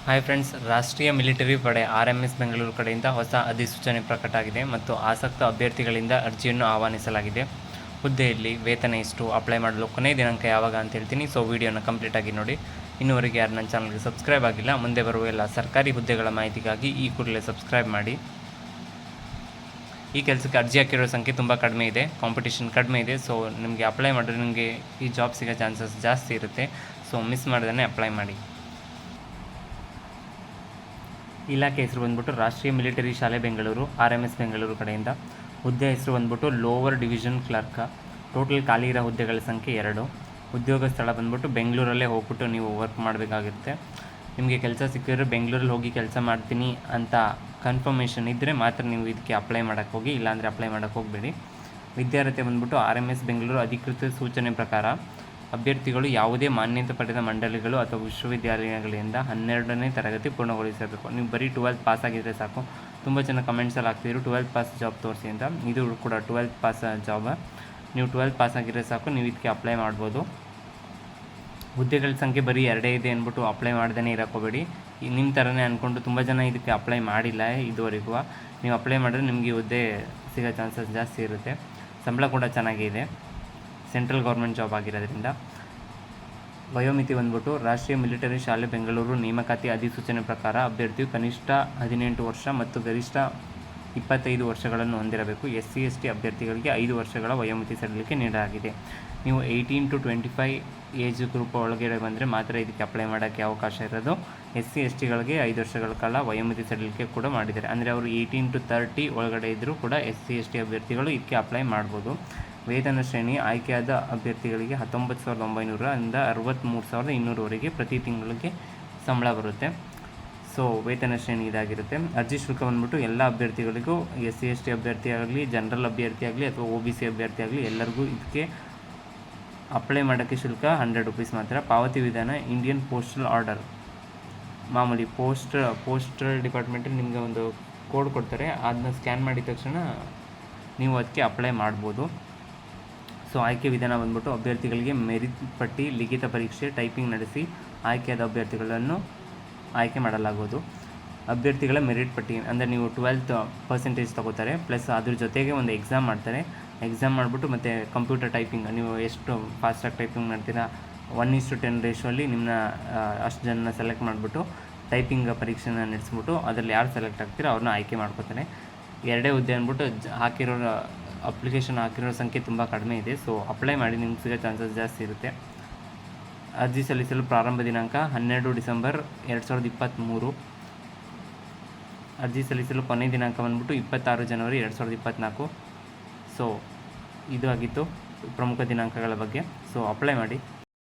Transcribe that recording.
Hi friends, ರಾಷ್ಟ್ರೀಯ military ಪಡೆ RMS Bengaluru ಕಡೆಯಿಂದ ಹೊಸ ಅಧಿಸೂಚನೆ ಪ್ರಕಟ ಆಗಿದೆ ಮತ್ತು ಆಸಕ್ತ ಅಭ್ಯರ್ಥಿಗಳಿಂದ ಅರ್ಜಿಯನ್ನು ಆಹ್ವಾನಿಸಲಾಗಿದೆ. ಹುದ್ದೆಯಲ್ಲಿ ವೇತನ ಎಷ್ಟು, ಅಪ್ಲೈ ಮಾಡಲು ಕೊನೆಯ ದಿನಾಂಕ ಯಾವಾಗ ಅಂತ ಹೇಳ್ತೀನಿ. ಸೊ ವಿಡಿಯೋನ ಕಂಪ್ಲೀಟಾಗಿ ನೋಡಿ. ಇನ್ನುವರೆಗೆ ಯಾರು ನನ್ನ ಚಾನಲ್ಗೆ ಸಬ್ಸ್ಕ್ರೈಬ್ ಆಗಿಲ್ಲ, ಮುಂದೆ ಬರುವ ಎಲ್ಲ ಸರ್ಕಾರಿ ಹುದ್ದೆಗಳ ಮಾಹಿತಿಗಾಗಿ ಈ ಕೂಡಲೇ ಸಬ್ಸ್ಕ್ರೈಬ್ ಮಾಡಿ. ಈ ಕೆಲಸಕ್ಕೆ ಅರ್ಜಿ ಹಾಕಿರೋ ಸಂಖ್ಯೆ ತುಂಬ ಕಡಿಮೆ ಇದೆ, ಕಾಂಪಿಟೇಷನ್ ಕಡಿಮೆ ಇದೆ. ಸೊ ನಿಮಗೆ ಅಪ್ಲೈ ಮಾಡಿದ್ರೆ ನಿಮಗೆ ಈ ಜಾಬ್ ಸಿಗೋ ಚಾನ್ಸಸ್ ಜಾಸ್ತಿ ಇರುತ್ತೆ. ಸೊ ಮಿಸ್ ಮಾಡ್ದೇ ಅಪ್ಲೈ ಮಾಡಿ. ಇಲಾಖೆ ಹೆಸರು ಬಂದ್ಬಿಟ್ಟು ರಾಷ್ಟ್ರೀಯ ಮಿಲಿಟರಿ ಶಾಲೆ ಬೆಂಗಳೂರು, RMS ಬೆಂಗಳೂರು ಕಡೆಯಿಂದ. ಹುದ್ದೆ ಹೆಸರು ಬಂದ್ಬಿಟ್ಟು ಲೋವರ್ ಡಿವಿಷನ್ ಕ್ಲರ್ಕ. ಟೋಟಲ್ ಖಾಲಿ ಇರೋ ಹುದ್ದೆಗಳ ಸಂಖ್ಯೆ 2. ಉದ್ಯೋಗ ಸ್ಥಳ ಬಂದ್ಬಿಟ್ಟು ಬೆಂಗಳೂರಲ್ಲೇ ಹೋಗ್ಬಿಟ್ಟು ನೀವು ವರ್ಕ್ ಮಾಡಬೇಕಾಗಿರುತ್ತೆ. ನಿಮಗೆ ಕೆಲಸ ಸಿಕ್ಕಿದ್ರೆ ಬೆಂಗಳೂರಲ್ಲಿ ಹೋಗಿ ಕೆಲಸ ಮಾಡ್ತೀನಿ ಅಂತ ಕನ್ಫರ್ಮೇಷನ್ ಇದ್ದರೆ ಮಾತ್ರ ನೀವು ಇದಕ್ಕೆ ಅಪ್ಲೈ ಮಾಡೋಕ್ಕೆ ಹೋಗಿ, ಇಲ್ಲಾಂದರೆ ಅಪ್ಲೈ ಮಾಡೋಕ್ಕೆ ಹೋಗಬೇಡಿ. ವಿದ್ಯಾರ್ಹತೆ ಬಂದ್ಬಿಟ್ಟು RMS ಬೆಂಗಳೂರು ಅಧಿಕೃತ ಸೂಚನೆ ಪ್ರಕಾರ ಅಭ್ಯರ್ಥಿಗಳು ಯಾವುದೇ ಮಾನ್ಯತೆ ಪಡೆದ ಮಂಡಳಿಗಳು ಅಥವಾ ವಿಶ್ವವಿದ್ಯಾಲಯಗಳಿಂದ 12ನೇ ತರಗತಿ ಪೂರ್ಣಗೊಳಿಸಬೇಕು. ನೀವು ಬರೀ 12th ಪಾಸ್ ಆಗಿದ್ದರೆ ಸಾಕು. ತುಂಬ ಜನ ಕಮೆಂಟ್ಸಲ್ಲಿ ಆಗ್ತಿದ್ರು 12th ಪಾಸ್ ಜಾಬ್ ತೋರಿಸಿ ಅಂತ. ಇದು ಕೂಡ 12th ಪಾಸ್ ಜಾಬ್. ನೀವು 12th ಪಾಸ್ ಆಗಿದ್ರೆ ಸಾಕು, ನೀವು ಇದಕ್ಕೆ ಅಪ್ಲೈ ಮಾಡ್ಬೋದು. ಹುದ್ದೆಗಳ ಸಂಖ್ಯೆ ಬರೀ 2 ಇದೆ ಅಂದ್ಬಿಟ್ಟು ಅಪ್ಲೈ ಮಾಡ್ದೇ ಇರೋಕೋಬೇಡಿ. ನಿಮ್ಮ ಥರನೇ ಅಂದ್ಕೊಂಡು ತುಂಬ ಜನ ಇದಕ್ಕೆ ಅಪ್ಲೈ ಮಾಡಿಲ್ಲ ಇದುವರೆಗೂ. ನೀವು ಅಪ್ಲೈ ಮಾಡಿದ್ರೆ ನಿಮಗೆ ಹುದ್ದೆ ಸಿಗೋ ಚಾನ್ಸಸ್ ಜಾಸ್ತಿ ಇರುತ್ತೆ. ಸಂಬಳ ಕೂಡ ಚೆನ್ನಾಗಿದೆ, ಸೆಂಟ್ರಲ್ ಗೌರ್ಮೆಂಟ್ ಜಾಬ್ ಆಗಿರೋದ್ರಿಂದ. ವಯೋಮಿತಿ ಬಂದ್ಬಿಟ್ಟು ರಾಷ್ಟ್ರೀಯ ಮಿಲಿಟರಿ ಶಾಲೆ ಬೆಂಗಳೂರು ನೇಮಕಾತಿ ಅಧಿಸೂಚನೆ ಪ್ರಕಾರ ಅಭ್ಯರ್ಥಿಯು ಕನಿಷ್ಠ 18 ವರ್ಷ ಮತ್ತು ಗರಿಷ್ಠ 25 ವರ್ಷಗಳನ್ನು ಹೊಂದಿರಬೇಕು. SC/ST ಅಭ್ಯರ್ಥಿಗಳಿಗೆ 5 ವರ್ಷಗಳ ವಯೋಮಿತಿ ಸಡಿಲಿಕೆ ನೀಡಲಾಗಿದೆ. ನೀವು 18 to 25 ಏಜ್ ಗ್ರೂಪ್ ಒಳಗಡೆ ಬಂದರೆ ಮಾತ್ರ ಇದಕ್ಕೆ ಅಪ್ಲೈ ಮಾಡೋಕ್ಕೆ ಅವಕಾಶ ಇರೋದು. SC/STಗಳಿಗೆ 5 ವರ್ಷಗಳ ಕಾಲ ವಯೋಮಿತಿ ಸಡಿಲಿಕೆ ಕೂಡ ಮಾಡಿದ್ದಾರೆ. ಅಂದರೆ ಅವರು 18 to 30 ಒಳಗಡೆ ಇದ್ದರೂ ಕೂಡ SC/ST ಅಭ್ಯರ್ಥಿಗಳು ಇದಕ್ಕೆ ಅಪ್ಲೈ ಮಾಡ್ಬೋದು. ವೇತನ ಶ್ರೇಣಿ ಆಯ್ಕೆಯಾದ ಅಭ್ಯರ್ಥಿಗಳಿಗೆ 19,900 ಇಂದ 63,200ವರೆಗೆ ಪ್ರತಿ ತಿಂಗಳಿಗೆ ಸಂಬಳ ಬರುತ್ತೆ. ಸೊ ವೇತನ ಶ್ರೇಣಿ ಇದಾಗಿರುತ್ತೆ. ಅರ್ಜಿ ಶುಲ್ಕ ಬಂದ್ಬಿಟ್ಟು ಎಲ್ಲ ಅಭ್ಯರ್ಥಿಗಳಿಗೂ, SC/ST ಅಭ್ಯರ್ಥಿ ಆಗಲಿ, ಜನರಲ್ ಅಭ್ಯರ್ಥಿ ಆಗಲಿ ಅಥವಾ OBC ಅಭ್ಯರ್ಥಿ ಆಗಲಿ ಎಲ್ಲರಿಗೂ ಇದಕ್ಕೆ ಅಪ್ಲೈ ಮಾಡೋಕ್ಕೆ ಶುಲ್ಕ 100 ರೂಪೀಸ್ ಮಾತ್ರ. ಪಾವತಿ ವಿಧಾನ ಇಂಡಿಯನ್ ಪೋಸ್ಟಲ್ ಆರ್ಡರ್. ಮಾಮೂಲಿ ಪೋಸ್ಟಲ್ ಡಿಪಾರ್ಟ್ಮೆಂಟಲ್ಲಿ ನಿಮಗೆ ಒಂದು ಕೋಡ್ ಕೊಡ್ತಾರೆ, ಅದನ್ನ ಸ್ಕ್ಯಾನ್ ಮಾಡಿದ ತಕ್ಷಣ ನೀವು ಅದಕ್ಕೆ ಅಪ್ಲೈ ಮಾಡ್ಬೋದು. ಸೊ ಆಯ್ಕೆ ವಿಧಾನ ಬಂದ್ಬಿಟ್ಟು ಅಭ್ಯರ್ಥಿಗಳಿಗೆ ಮೆರಿಟ್ ಪಟ್ಟಿ, ಲಿಖಿತ ಪರೀಕ್ಷೆ, ಟೈಪಿಂಗ್ ನಡೆಸಿ ಆಯ್ಕೆಯಾದ ಅಭ್ಯರ್ಥಿಗಳನ್ನು ಆಯ್ಕೆ ಮಾಡಲಾಗುವುದು. ಅಭ್ಯರ್ಥಿಗಳ ಮೆರಿಟ್ ಪಟ್ಟಿ ಅಂದರೆ ನೀವು 12% ತಗೋತಾರೆ, ಪ್ಲಸ್ ಅದ್ರ ಜೊತೆಗೆ ಒಂದು ಎಕ್ಸಾಮ್ ಮಾಡ್ತಾರೆ. ಎಕ್ಸಾಮ್ ಮಾಡಿಬಿಟ್ಟು ಮತ್ತು ಕಂಪ್ಯೂಟರ್ ಟೈಪಿಂಗ್, ನೀವು ಎಷ್ಟು ಫಾಸ್ಟಾಗಿ ಟೈಪಿಂಗ್ ಮಾಡ್ತೀರಾ 1:10 ರೇಷೋಲ್ಲಿ ನಿಮ್ಮನ್ನ ಅಷ್ಟು ಜನ ಸೆಲೆಕ್ಟ್ ಮಾಡಿಬಿಟ್ಟು ಟೈಪಿಂಗ್ ಪರೀಕ್ಷೆನ ನಡೆಸ್ಬಿಟ್ಟು ಅದರಲ್ಲಿ ಯಾರು ಸೆಲೆಕ್ಟ್ ಆಗ್ತೀರೋ ಅವ್ರನ್ನ ಆಯ್ಕೆ ಮಾಡ್ಕೋತಾರೆ. 2 ಹುದ್ದೆ ಅಂದ್ಬಿಟ್ಟು ಹಾಕಿರೋ ಅಪ್ಲಿಕೇಶನ್ ಹಾಕಿರೋ ಸಂಖ್ಯೆ ತುಂಬ ಕಡಿಮೆ ಇದೆ. ಸೊ ಅಪ್ಲೈ ಮಾಡಿ, ನಿಮ್ಗೆ ಸಿಗೋ ಚಾನ್ಸಸ್ ಜಾಸ್ತಿ ಇರುತ್ತೆ. ಅರ್ಜಿ ಸಲ್ಲಿಸಲು ಪ್ರಾರಂಭ ದಿನಾಂಕ 12 ಡಿಸೆಂಬರ್ 2023. ಅರ್ಜಿ ಸಲ್ಲಿಸಲು ಕೊನೆಯ ದಿನಾಂಕ ಬಂದ್ಬಿಟ್ಟು 26 ಜನವರಿ 2024. ಸೊ ಇದು ಆಗಿತ್ತು ಪ್ರಮುಖ ದಿನಾಂಕಗಳ ಬಗ್ಗೆ. ಸೊ ಅಪ್ಲೈ ಮಾಡಿ.